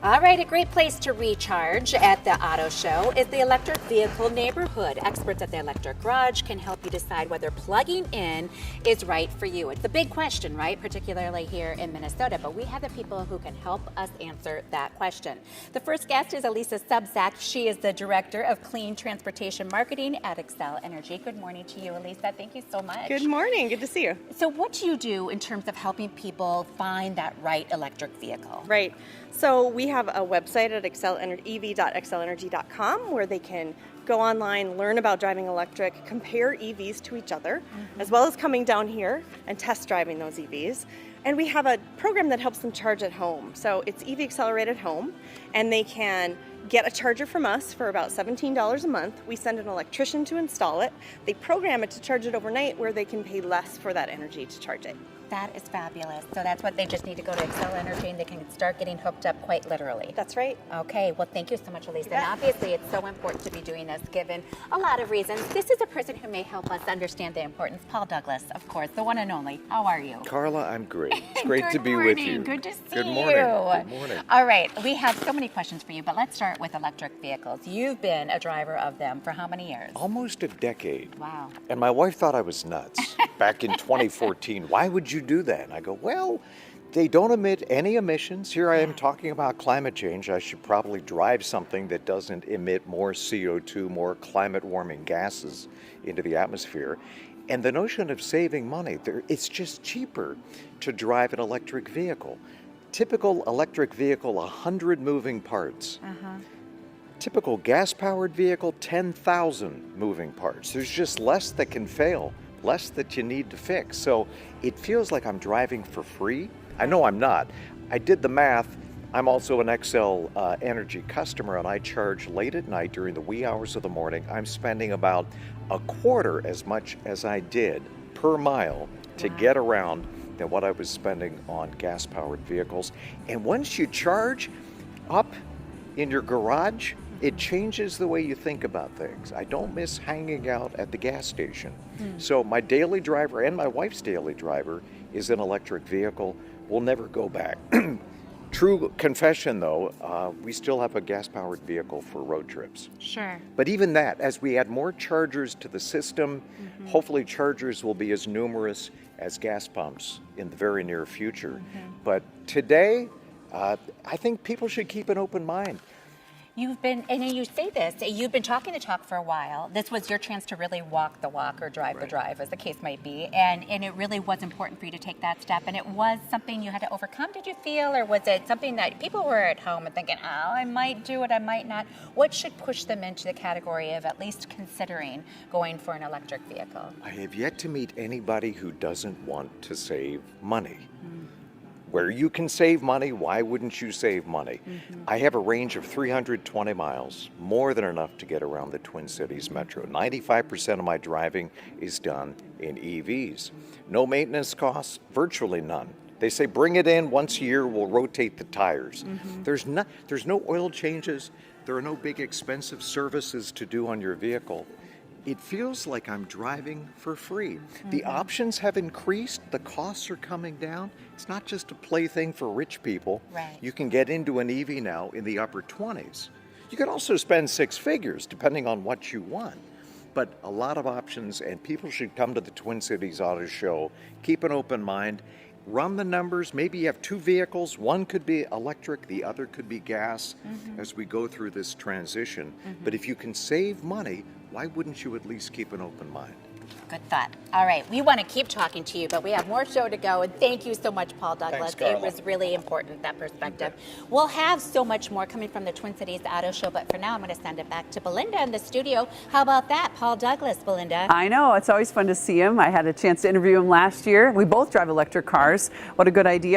All right, a great place to recharge at the auto show is the Electric Vehicle Neighborhood. Experts at the Electric Garage can help you decide whether plugging in is right for you. It's a big question, right? Particularly here in Minnesota, but we have the people who can help us answer that question. The first guest is Elisa Subzak. She is the Director of Clean Transportation Marketing at Xcel Energy. Good morning to you, Elisa. Thank you so much. Good morning. Good to see you. So what do you do in terms of helping people find that right electric vehicle? Right. So we have a website at ev.xcelenergy.com where they can go online, learn about driving electric, compare EVs to each other, as well as coming down here and test driving those EVs. And we have a program that helps them charge at home. So it's EV Accelerate at Home, and they can get a charger from us for about $17 a month. We send an electrician to install it. They program it to charge it overnight where they can pay less for that energy to charge it. That is fabulous. So that's what they just need to go to Xcel Energy and they can start getting hooked up quite literally. That's right. Okay, well thank you so much, Elisa. And obviously it's so important to be doing this given a lot of reasons. This is a person who may help us understand the importance. Paul Douglas, of course, the one and only. How are you? Carla, I'm great. It's great to be with you. Good to see Good morning. you. Good morning. All right, we have so many questions for you, but let's start with electric vehicles. You've been a driver of them for how many years? Almost a decade. Wow. And my wife thought I was nuts back in 2014. Why would you do that? And I go, well, they don't emit any emissions. Here I am talking about climate change. I should probably drive something that doesn't emit more CO2, more climate warming gases into the atmosphere. And the notion of saving money, it's just cheaper to drive an electric vehicle. Typical electric vehicle, 100 moving parts. Typical gas-powered vehicle, 10,000 moving parts. There's just less that can fail, less that you need to fix. So it feels like I'm driving for free. I know I'm not. I did the math. I'm also an Xcel Energy customer, and I charge late at night during the wee hours of the morning. I'm spending about a quarter as much as I did per mile to get around than what I was spending on gas-powered vehicles. And once you charge up in your garage, it changes the way you think about things. I don't miss hanging out at the gas station. So my daily driver and my wife's daily driver is an electric vehicle. We'll never go back. True confession though, we still have a gas-powered vehicle for road trips. Sure. But even that, as we add more chargers to the system, hopefully chargers will be as numerous as gas pumps in the very near future. But today, I think people should keep an open mind. You've been, and you say this, you've been talking the talk for a while. This was your chance to really walk the walk or drive the drive, as the case might be. And it really was important for you to take that step. And it was something you had to overcome, did you feel? Or was it something that people were at home and thinking, oh, I might do it, I might not? What should push them into the category of at least considering going for an electric vehicle? I have yet to meet anybody who doesn't want to save money. Where you can save money, why wouldn't you save money? I have a range of 320 miles, more than enough to get around the Twin Cities Metro. 95% of my driving is done in EVs. No maintenance costs, virtually none. They say bring it in once a year, we'll rotate the tires. There's no oil changes, there are no big expensive services to do on your vehicle. It feels like I'm driving for free. The options have increased, the costs are coming down. It's not just a plaything for rich people. Right. You can get into an EV now in the upper 20s. You can also spend six figures depending on what you want. But a lot of options, and people should come to the Twin Cities Auto Show. Keep an open mind. Run the numbers. Maybe you have two vehicles. One could be electric, the other could be gas as we go through this transition. But if you can save money, why wouldn't you at least keep an open mind? Good thought. All right, we want to keep talking to you, but we have more show to go. And thank you so much, Paul Douglas. Thanks, Carla. It was really important, that perspective. We'll have so much more coming from the Twin Cities Auto Show, but for now, I'm going to send it back to Belinda in the studio. How about that, Paul Douglas, Belinda? I know, it's always fun to see him. I had a chance to interview him last year. We both drive electric cars. What a good idea.